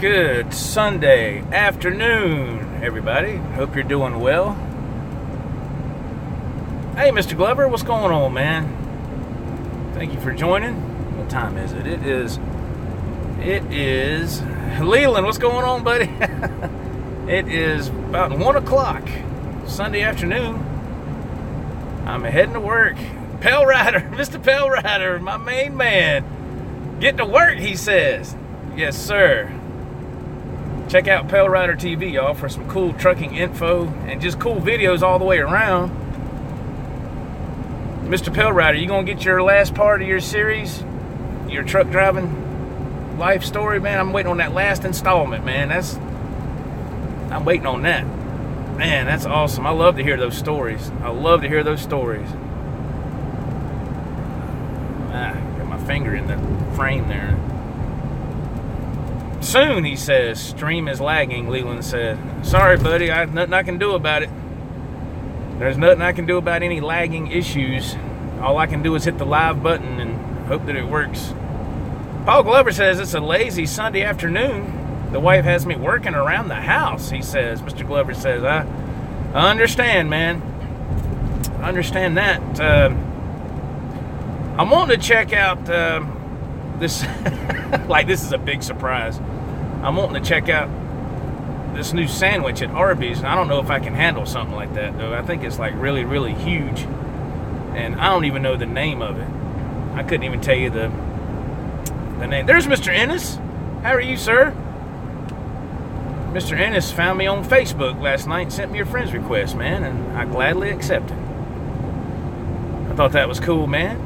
Good Sunday afternoon, everybody. Hope you're doing well. Hey, Mr. Glover, what's going on, man? Thank you for joining. What time is it? It is Leland, what's going on, buddy? It is about 1 o'clock Sunday afternoon. I'm heading to work. Pell Rider, Mr. Pell Rider, my main man. Get to work, he says. Yes, sir. Check out Pell Rider TV, y'all, for some cool trucking info and just cool videos all the way around. Mr. Pell Rider, you gonna get your last part of your series, your truck driving life story, man? I'm waiting on that last installment, man. I'm waiting on that. Man, that's awesome. I love to hear those stories. I love to hear those stories. Got my finger in the frame there. Soon, he says. Stream is lagging, Leland said. Sorry, buddy. Nothing I can do about it. There's nothing I can do about any lagging issues. All I can do is hit the live button and hope that it works. Paul Glover says it's a lazy Sunday afternoon. The wife has me working around the house, he says. Mr. Glover says, I understand, man. I understand that. I'm wanting to check out this. Like, this is a big surprise. I'm wanting to check out this new sandwich at Arby's, and I don't know if I can handle something like that, though. I think it's like really, really huge, and I don't even know the name of it. I couldn't even tell you the name. There's Mr. Ennis. How are you, sir? Mr. Ennis found me on Facebook last night and sent me a friend's request, man, and I gladly accepted. I thought that was cool, man.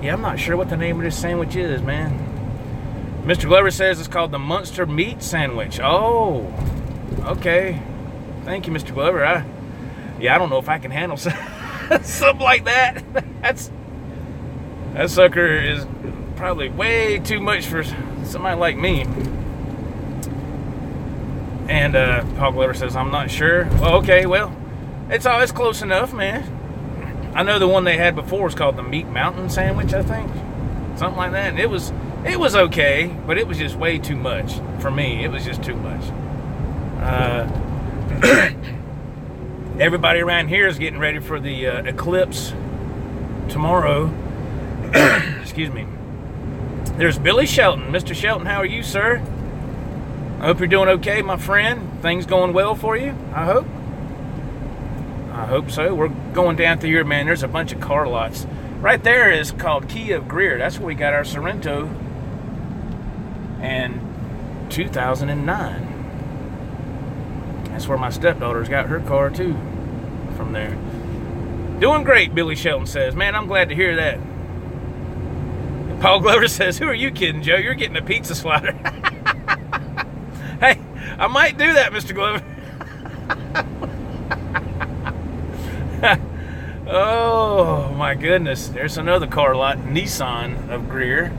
Yeah, I'm not sure what the name of this sandwich is, man. Mr. Glover says it's called the Munster Meat Sandwich. Oh, okay. Thank you, Mr. Glover. I don't know if I can handle something like that. That sucker is probably way too much for somebody like me. And Paul Glover says, I'm not sure. Well, okay, well, it's close enough, man. I know the one they had before was called the Meat Mountain Sandwich, I think. Something like that. And it was okay, but it was just way too much. For me, it was just too much. Everybody around here is getting ready for the eclipse tomorrow. Excuse me. There's Billy Shelton. Mr. Shelton, how are you, sir? I hope you're doing okay, my friend. Things going well for you, I hope. I hope so. We're going down through here, man. There's a bunch of car lots. Right there is called Kia of Greer. That's where we got our Sorrento in 2009. That's where my stepdaughter's got her car, too, from there. Doing great, Billy Shelton says. Man, I'm glad to hear that. And Paul Glover says, who are you kidding, Joe? You're getting a pizza slider. Hey, I might do that, Mr. Glover. Oh my goodness, there's another car lot, Nissan of Greer.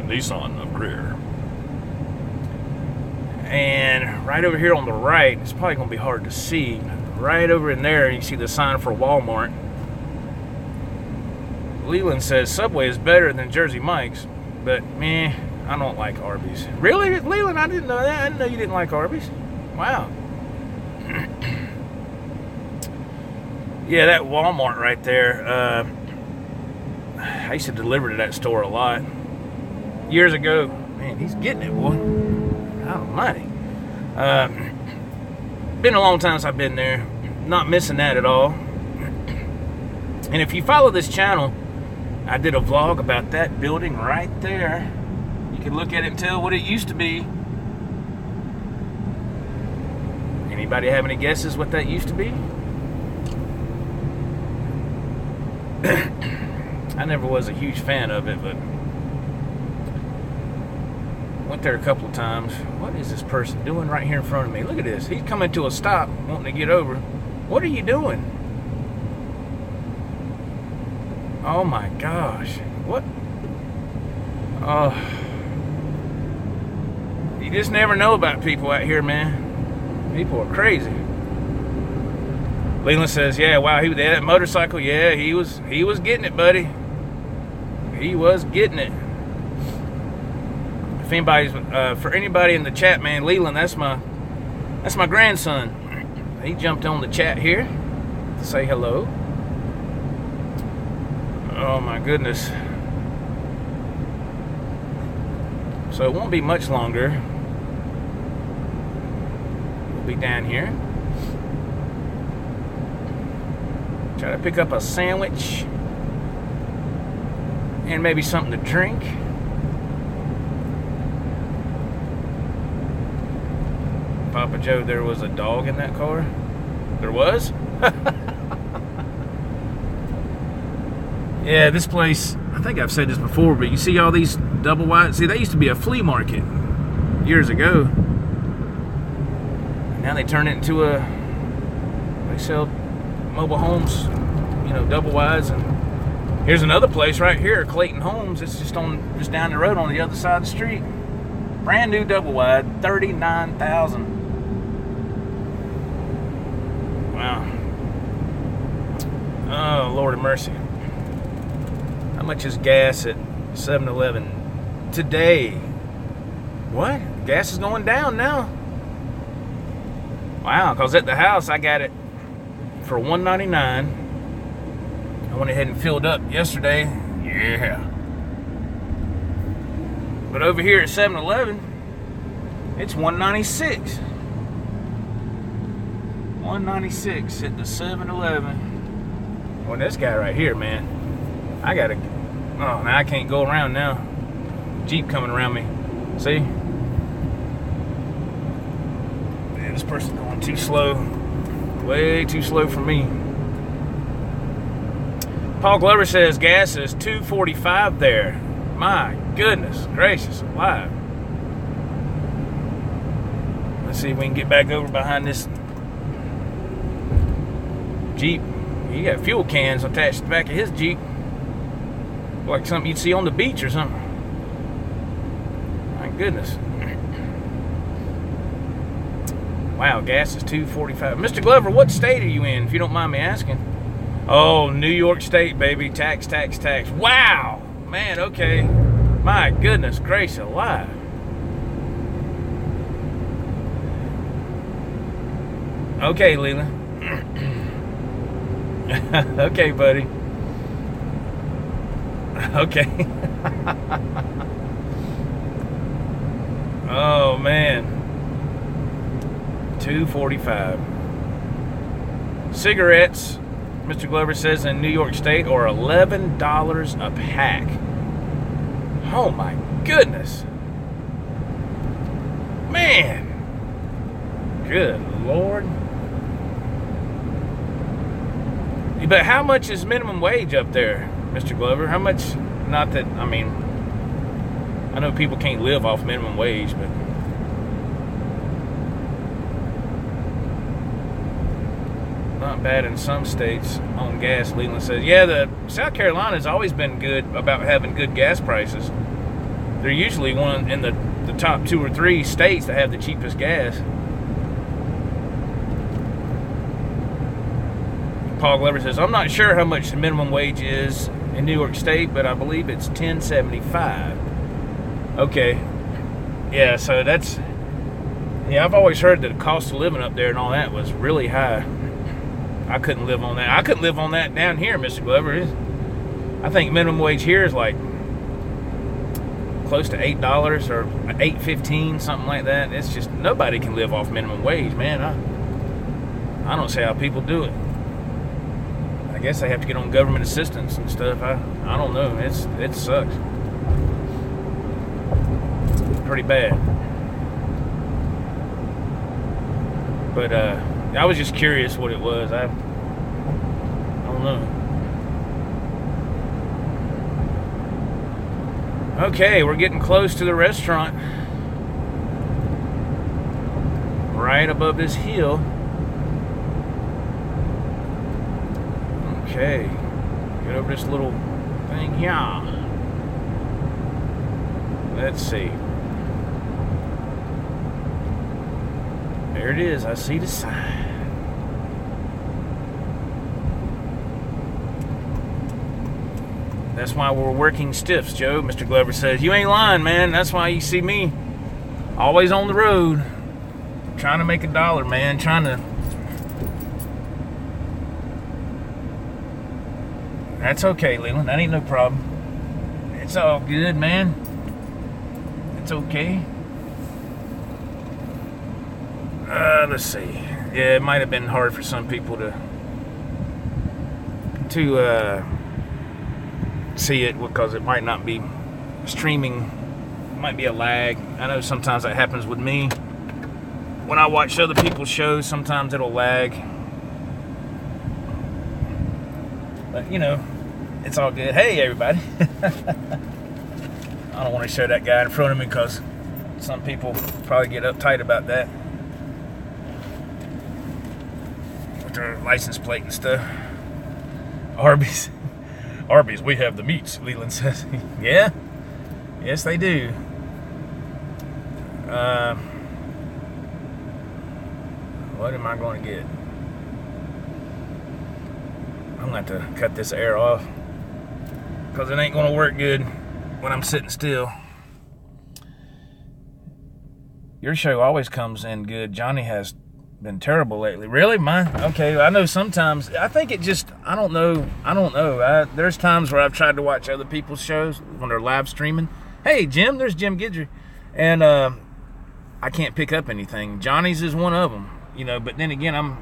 Nissan of Greer. And right over here on the right, it's probably going to be hard to see. Right over in there, you see the sign for Walmart. Leland says Subway is better than Jersey Mike's, but meh, I don't like Arby's. Really, Leland? I didn't know that. I didn't know you didn't like Arby's. Wow. Yeah, that Walmart right there, I used to deliver to that store a lot. Years ago. Man, he's getting it, boy. Almighty. Been a long time since I've been there. Not missing that at all. And if you follow this channel, I did a vlog about that building right there. You can look at it and tell what it used to be. Anybody have any guesses what that used to be? I never was a huge fan of it, but went there a couple of times. What is this person doing right here in front of me? Look at this. He's coming to a stop, wanting to get over. What are you doing? Oh my gosh. What? Oh. You just never know about people out here, man. People are crazy. Leland says, yeah, wow, he was that motorcycle. Yeah, he was getting it, buddy. He was getting it. If anybody's for anybody in the chat, man, Leland, that's my grandson. He jumped on the chat here to say hello. Oh my goodness. So it won't be much longer. We'll be down here. Try to pick up a sandwich and maybe something to drink. Papa Joe, there was a dog in that car? There was? Yeah, this place, I think I've said this before, but you see all these double wide, see, they used to be a flea market years ago. Now they turn it into they sell mobile homes, you know, double wides. And here's another place right here, Clayton Homes. It's just down the road on the other side of the street. Brand new double wide, $39,000. Wow. Oh, Lord of mercy. How much is gas at 7-Eleven today? What? Gas is going down now. Wow, because at the house I got it for $1.99. I went ahead and filled up yesterday. Yeah. But over here at 7-Eleven, it's $1.96. $1.96 at the 7-Eleven. Well, this guy right here, man. I gotta. Oh, now I can't go around now. Jeep coming around me. See? Man, this person's going too slow. Way too slow for me. Paul Glover says gas is $2.45 there. My goodness gracious alive. Let's see if we can get back over behind this Jeep. He got fuel cans attached to the back of his Jeep. Like something you'd see on the beach or something. My goodness. Wow, gas is $2.45. Mr. Glover, what state are you in, if you don't mind me asking? Oh, New York State, baby. Tax. Wow! Man, okay. My goodness gracious alive. Okay, Leland. Okay, buddy. Okay. Oh, man. $2.45. Cigarettes, Mr. Glover says, in New York State are $11 a pack. Oh, my goodness. Man. Good Lord. But how much is minimum wage up there, Mr. Glover? How much? Not that, I mean, I know people can't live off minimum wage, but not bad in some states on gas. Leland says, yeah, the South Carolina's always been good about having good gas prices. They're usually one in the top 2 or 3 states that have the cheapest gas. Paul Glover says, I'm not sure how much the minimum wage is in New York State, but I believe it's $10.75. Okay. Yeah, so that's... Yeah, I've always heard that the cost of living up there and all that was really high. I couldn't live on that. I couldn't live on that down here, Mr. Glover. I think minimum wage here is like close to $8 or $8.15, something like that. It's just, nobody can live off minimum wage, man. I don't see how people do it. I guess they have to get on government assistance and stuff. I don't know. It sucks. Pretty bad. But I was just curious what it was. I don't know. Okay, we're getting close to the restaurant. Right above this hill. Okay, get over this little thing here. Let's see. There it is. I see the sign. That's why we're working stiffs, Joe. Mr. Glover says, you ain't lying, man. That's why you see me always on the road. Trying to make $1, man. Trying to... That's okay, Leland. That ain't no problem. It's all good, man. It's okay. Let's see. Yeah, it might have been hard for some people to see it because it might not be streaming. It might be a lag. I know sometimes that happens with me. When I watch other people's shows, sometimes it'll lag. But, you know, it's all good. Hey, everybody. I don't want to show that guy in front of me because some people probably get uptight about that. With their license plate and stuff. Arby's. Arby's, we have the meats, Leland says. Yeah? Yes, they do. What am I going to get? I'm going to have to cut this air off because it ain't going to work good when I'm sitting still. Your show always comes in good. Johnny has been terrible lately. Really? Mine? Okay, I know sometimes. I think it just, I don't know. There's times where I've tried to watch other people's shows when they're live streaming. Hey, Jim, there's Jim Guidry. And I can't pick up anything. Johnny's is one of them. You know, but then again, I'm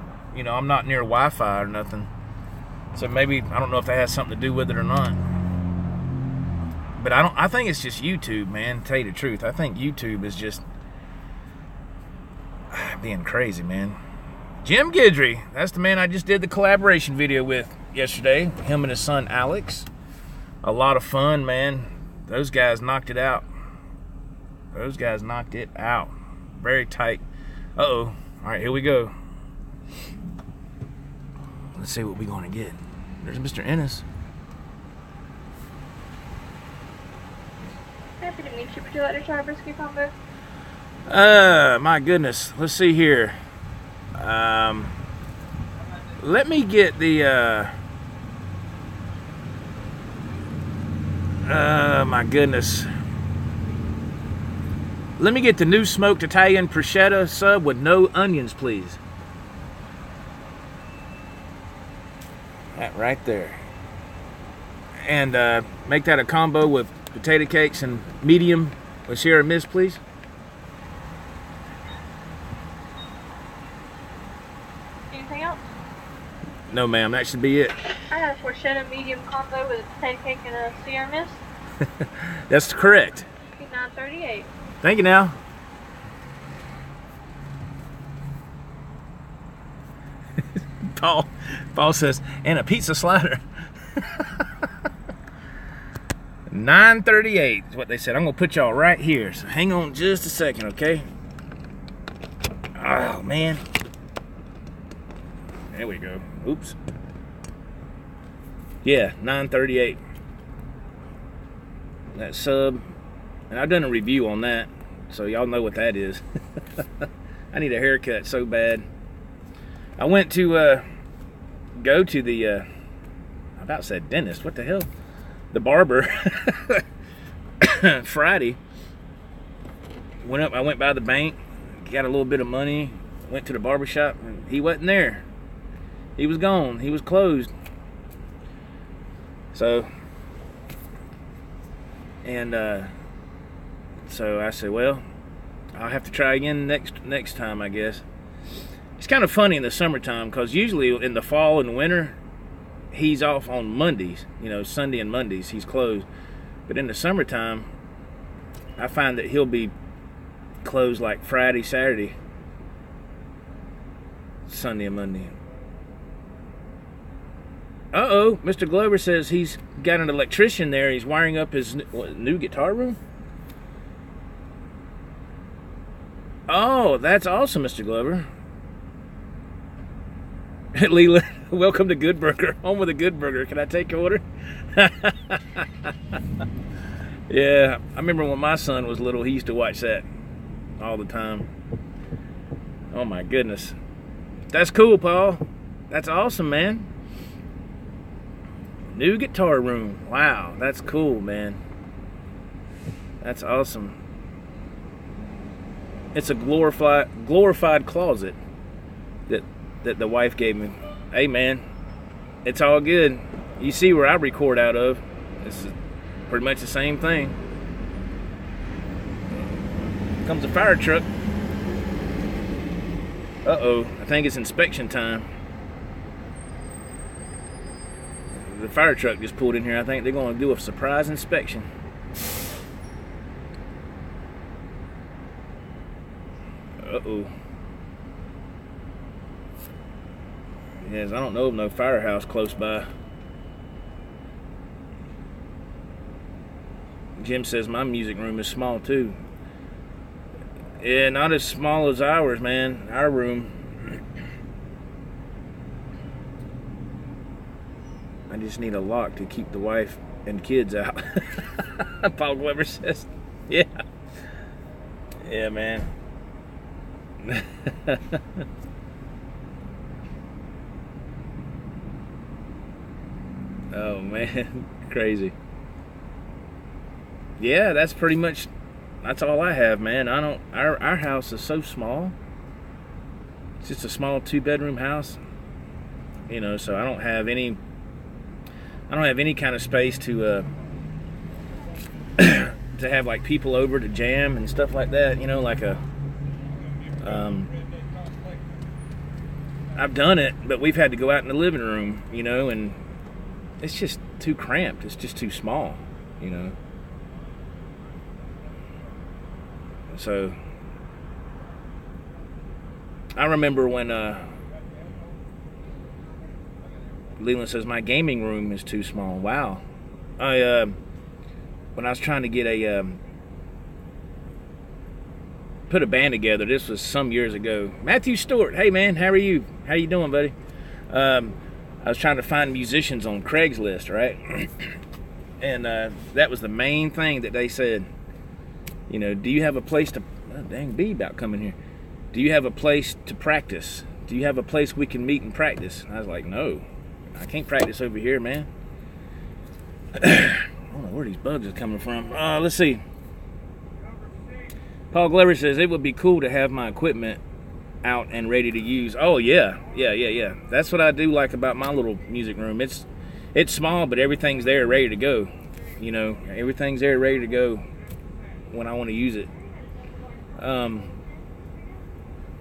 not near Wi-Fi or nothing. So maybe, I don't know if that has something to do with it or not. But I think it's just YouTube, man, to tell you the truth. I think YouTube is just being crazy, man. Jim Guidry, that's the man I just did the collaboration video with yesterday. Him and his son, Alex. A lot of fun, man. Those guys knocked it out. Those guys knocked it out. Very tight. Uh-oh. All right, here we go. Let's see what we're going to get. There's Mr. Ennis. Happy to meet you. Would you like to try a brisket combo? My goodness. Let's see here. Let me get the, my goodness. Let me get the new smoked Italian prosciutto sub with no onions, please. That right there. And make that a combo with potato cakes and medium with Sierra Mist, please. Anything else? No, ma'am. That should be it. I have a prosciutto medium combo with a potato cake and a Sierra Mist. That's correct. $9.38. Thank you now. Paul says, and a pizza slider. $9.38 is what they said. I'm going to put y'all right here. So hang on just a second, okay? Oh, man. There we go. Oops. Yeah, $9.38. That sub. And I've done a review on that, so y'all know what that is. I need a haircut so bad. I went to go to the, I about said dentist, what the hell? The barber Friday. I went by the bank, got a little bit of money, went to the barber shop, and he wasn't there. He was gone. He was closed. So, and so I said, well, I'll have to try again next time, I guess. It's kind of funny in the summertime because usually in the fall and winter, he's off on Mondays. You know, Sunday and Mondays, he's closed. But in the summertime, I find that he'll be closed like Friday, Saturday, Sunday and Monday. Uh-oh, Mr. Glover says he's got an electrician there. He's wiring up his new guitar room. Oh, that's awesome, Mr. Glover. Leela, welcome to Good Burger. Home with a Good Burger. Can I take your order? Yeah, I remember when my son was little, he used to watch that all the time. Oh my goodness. That's cool, Paul. That's awesome, man. New guitar room. Wow, that's cool, man. That's awesome. It's a glorified closet that the wife gave me. Hey, man, it's all good. You see where I record out of. It's pretty much the same thing. Comes a fire truck. Uh-oh, I think it's inspection time. The fire truck just pulled in here. I think they're going to do a surprise inspection. Uh-oh. Yes, I don't know of no firehouse close by. Jim says my music room is small too. Yeah, not as small as ours, man. Our room. I just need a lock to keep the wife and kids out. Paul Glover says, yeah. Yeah, man. Oh, man. Crazy. Yeah, that's pretty much, that's all I have, man. Our house is so small. It's just a small 2-bedroom house. You know, so I don't have any kind of space to to have like people over to jam and stuff like that, you know, like I've done it, but we've had to go out in the living room, you know, and it's just too cramped. It's just too small, you know. So I remember when Leland says my gaming room is too small. Wow. When I was trying to get put a band together, this was some years ago. Matthew Stewart, hey man, how are you? How you doing, buddy? I was trying to find musicians on Craigslist, right? And that was the main thing that they said. You know, do you have a place to? Oh, dang, bee about coming here. Do you have a place to practice? Do you have a place we can meet and practice? And I was like, no. I can't practice over here, man. I don't know where these bugs are coming from. Let's see. Paul Glover says, it would be cool to have my equipment out and ready to use. Oh, yeah. Yeah. That's what I do like about my little music room. It's small, but everything's there ready to go. You know, everything's there ready to go when I want to use it.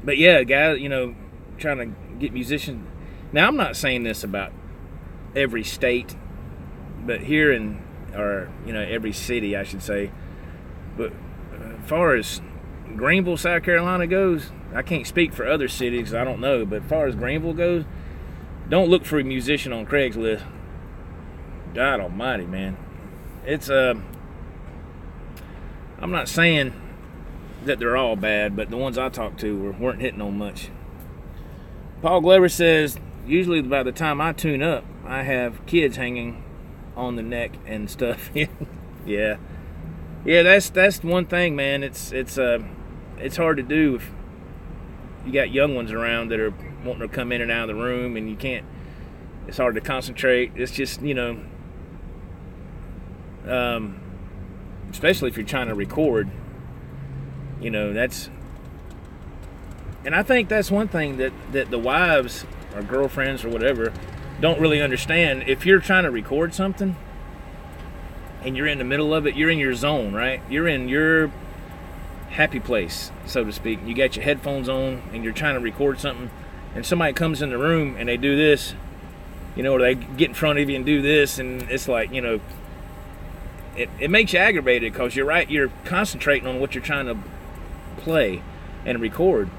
But yeah, guys, you know, trying to get musicians. Now, I'm not saying this about every state, but here or you know, every city, I should say. But as far as Greenville, South Carolina goes, I can't speak for other cities, I don't know. But as far as Greenville goes, don't look for a musician on Craigslist. God almighty, man. It's I'm not saying that they're all bad, but the ones I talked to weren't hitting on much. Paul Glover says, usually by the time I tune up, I have kids hanging on the neck and stuff. Yeah, that's one thing, man. It's hard to do if you got young ones around that are wanting to come in and out of the room, and you can't. It's hard to concentrate. It's just, you know, especially if you're trying to record. You know, and I think that's one thing that the wives or girlfriends or whatever don't really understand. If you're trying to record something and you're in the middle of it, you're in your zone, right? You're in your happy place, so to speak. You got your headphones on and you're trying to record something, and somebody comes in the room and they do this, you know, or they get in front of you and do this, and it's like, you know, it makes you aggravated because you're right, you're concentrating on what you're trying to play and record,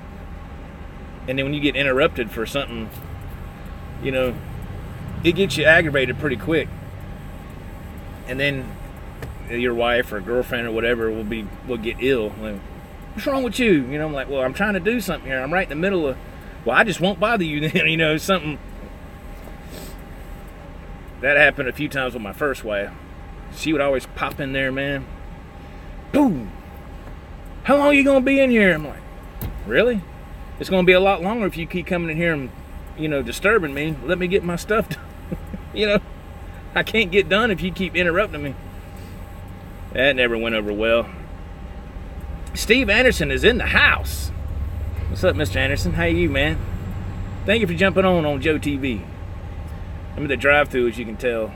and then when you get interrupted for something, you know, it gets you aggravated pretty quick, and then your wife or girlfriend or whatever will get ill. Like, what's wrong with you? You know, I'm like, well, I'm trying to do something here. I'm right in the middle of, well, I just won't bother you then. You know, something that happened a few times with my first wife. She would always pop in there, man. Boom. How long are you going to be in here? I'm like, really? It's going to be a lot longer if you keep coming in here and, you know, disturbing me. Let me get my stuff done. You know? I can't get done if you keep interrupting me. That never went over well. Steve Anderson is in the house. What's up, Mr. Anderson? How are you, man? Thank you for jumping on Joe TV. I'm in the drive-thru, as you can tell.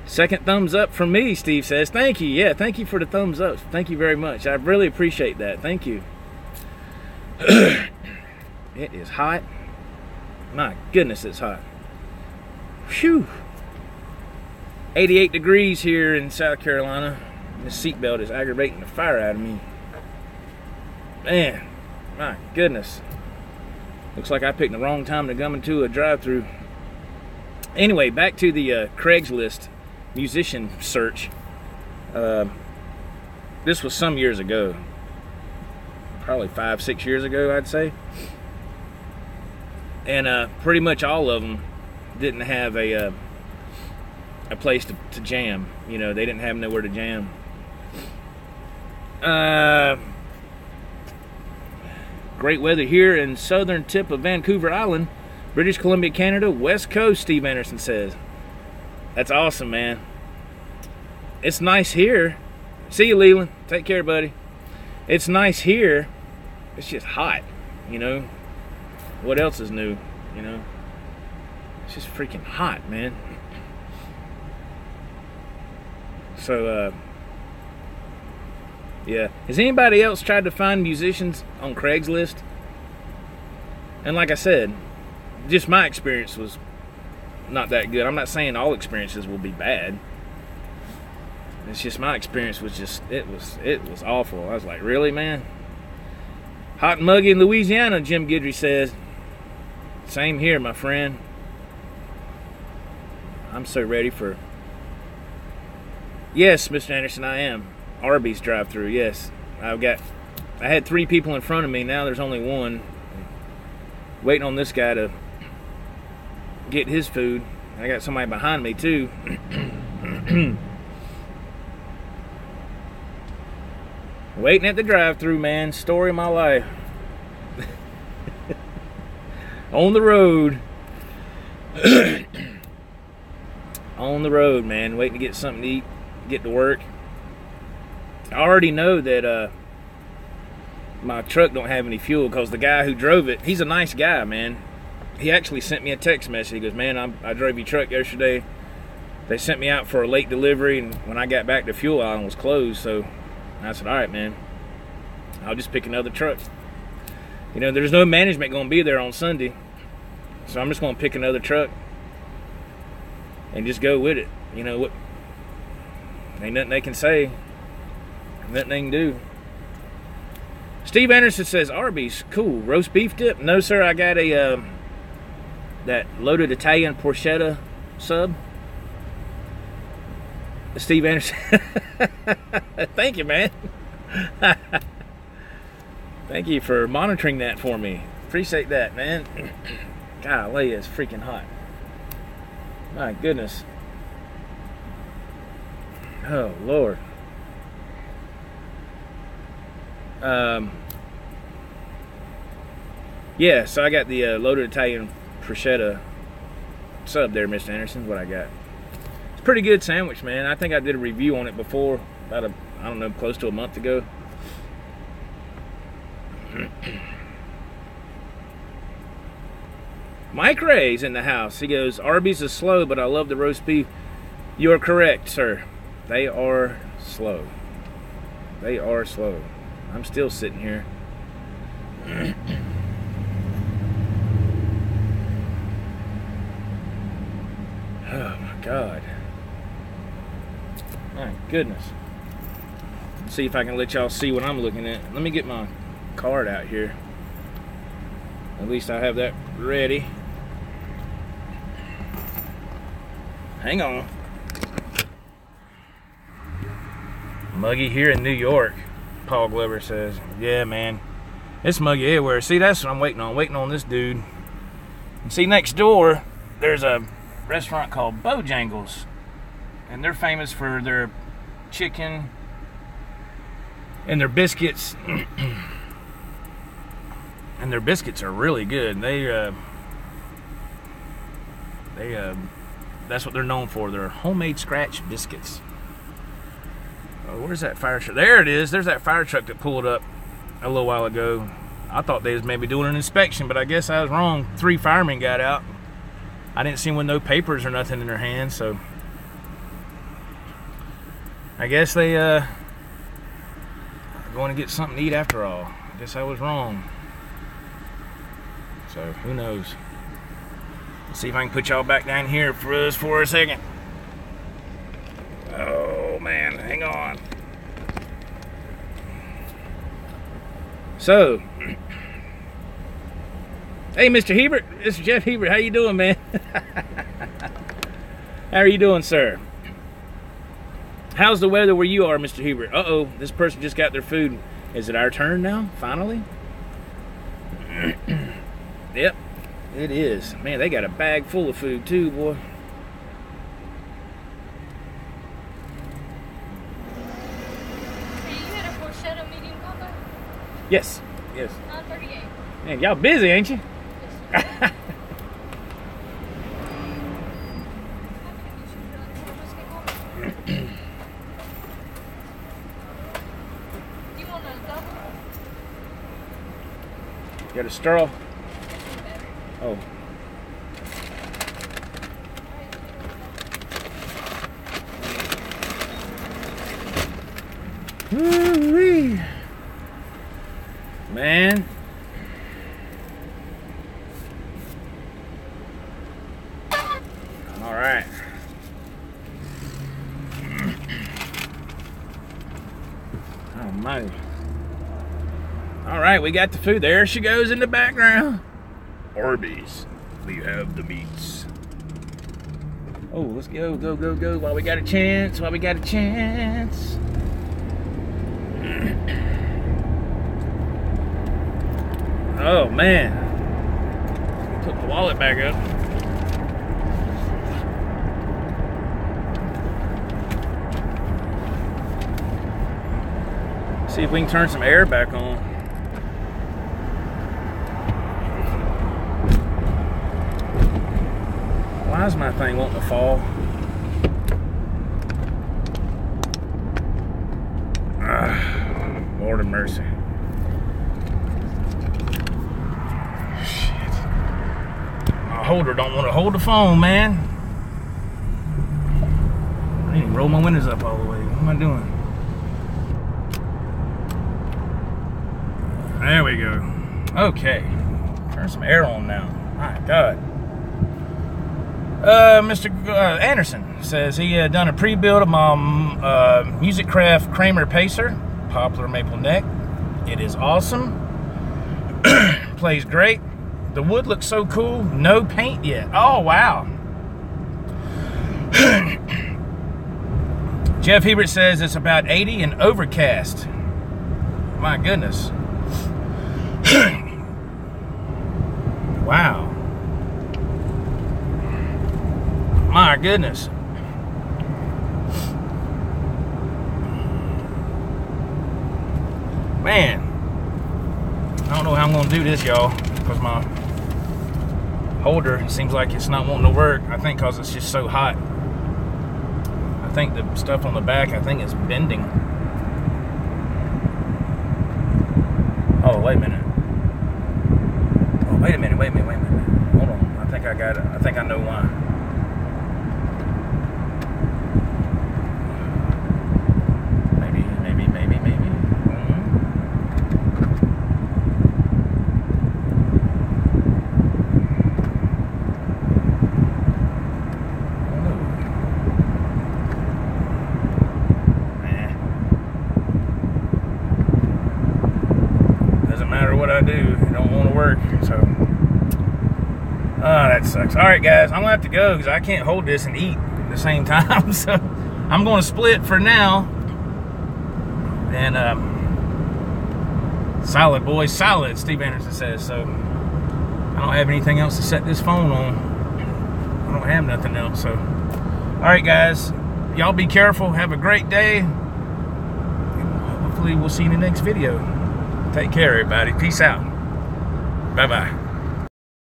Second thumbs up from me, Steve says. Thank you. Yeah, thank you for the thumbs up. Thank you very much. I really appreciate that. Thank you. It is hot. My goodness, it's hot. Phew. 88 degrees here in South Carolina. This seatbelt is aggravating the fire out of me. Man, my goodness. Looks like I picked the wrong time to come into a drive-thru. Anyway, back to the Craigslist musician search. This was some years ago. Probably 5-6 years ago, I'd say. And pretty much all of them didn't have a place to jam. You know, they didn't have nowhere to jam. Great weather here in southern tip of Vancouver Island, British Columbia, Canada, West Coast, Steve Anderson says. That's awesome, man. It's nice here. See you, Leland. Take care, buddy. It's nice here. It's just hot, you know. What else is new, you know? It's just freaking hot, man. So, yeah. Has anybody else tried to find musicians on Craigslist? And like I said, just my experience was not that good. I'm not saying all experiences will be bad. It's just my experience was just, it was awful. I was like, really, man? Hot and muggy in Louisiana, Jim Guidry says. Same here, my friend. I'm so ready for... Yes, Mr. Anderson, I am. Arby's drive-thru, yes. I had 3 people in front of me. Now there's only 1. Waiting on this guy to get his food. I got somebody behind me, too. Waiting at the drive-thru, man. Story of my life. On the road. On the road, man. Waiting to get something to eat. Get to work. I already know that my truck don't have any fuel because the guy who drove it, he's a nice guy, man. He actually sent me a text message. He goes, man, I drove your truck yesterday. They sent me out for a late delivery, and when I got back, the fuel island was closed. So I said, all right, man, I'll just pick another truck. You know, there's no management going to be there on Sunday, so I'm just going to pick another truck and just go with it. You know what? Ain't nothing they can say. Nothing they can do. Steve Anderson says, Arby's, cool. Roast beef dip? No, sir, I got a that loaded Italian porchetta sub. Steve Anderson. Thank you, man. Thank you for monitoring that for me. Appreciate that, man. Golly, it's freaking hot. My goodness. Oh, Lord. Yeah, so I got the loaded Italian prosciutto sub there, Mr. Anderson. What I got. It's a pretty good sandwich, man. I think I did a review on it before, about I don't know, close to a month ago. Mike Ray's in the house. He goes, Arby's is slow, but I love the roast beef. You are correct, sir. They are slow. They are slow. I'm still sitting here. Oh my God. My goodness. Let's see if I can let y'all see what I'm looking at. Let me get my card out here. At least I have that ready. Hang on. Muggy here in New York, Paul Glover says. Yeah, man. It's muggy everywhere. See, that's what I'm waiting on. Waiting on this dude. And see, next door, there's a restaurant called Bojangles. And they're famous for their chicken and their biscuits. And their biscuits are really good. They That's what they're known for. They're homemade scratch biscuits. Oh, where's that fire truck? There it is. There's that fire truck that pulled up a little while ago. I thought they was maybe doing an inspection, but I guess I was wrong. 3 firemen got out. I didn't see them with no papers or nothing in their hands, so I guess they are going to get something to eat after all. I guess I was wrong. So who knows? Let's see if I can put y'all back down here for us for a second. Oh man, hang on. So, hey Mr. Hebert, this is Jeff Hebert. How you doing, man? How are you doing, sir? How's the weather where you are, Mr. Hebert? Uh-oh, this person just got their food. Is it our turn now, finally? Yep, it is. Man, they got a bag full of food too, boy. Are you had a porchetta medium combo? Yes, yes. 938. Man, y'all busy, ain't you? Yes, sir. Do you want a double? Got a straw? Oh. Woo-wee. Man. All right. Oh my. All right, we got the food. There she goes in the background. Arby's, we have the meats. Oh, let's go, go, go, go. While we got a chance, while we got a chance. Oh man. Put the wallet back up. See if we can turn some air back on. Why is my thing wanting to fall? Lord of mercy. Shit. My holder don't want to hold the phone, man. I need to roll my windows up all the way. What am I doing? There we go. Okay. Turn some air on now. My God. Mr. Anderson says he had done a pre-build of my Musicraft Kramer Pacer, Poplar Maple Neck. It is awesome. Plays great. The wood looks so cool. No paint yet. Oh, wow. Jeff Hebert says it's about 80 and overcast. My goodness. Wow. My goodness. Man. I don't know how I'm going to do this, y'all, because my holder seems like it's not wanting to work. I think because it's just so hot. I think the stuff on the back, I think it's bending. Oh, wait a minute. Oh, wait a minute, wait a minute, wait a minute. Hold on. I think I got it. I think I know why. That sucks. All right, guys, I'm gonna have to go because I can't hold this and eat at the same time. So I'm gonna split for now. And solid, boys, solid, Steve Anderson says. So I don't have anything else to set this phone on. I don't have nothing else. So all right, guys, y'all be careful. Have a great day. Hopefully we'll see you in the next video. Take care, everybody. Peace out. Bye-bye.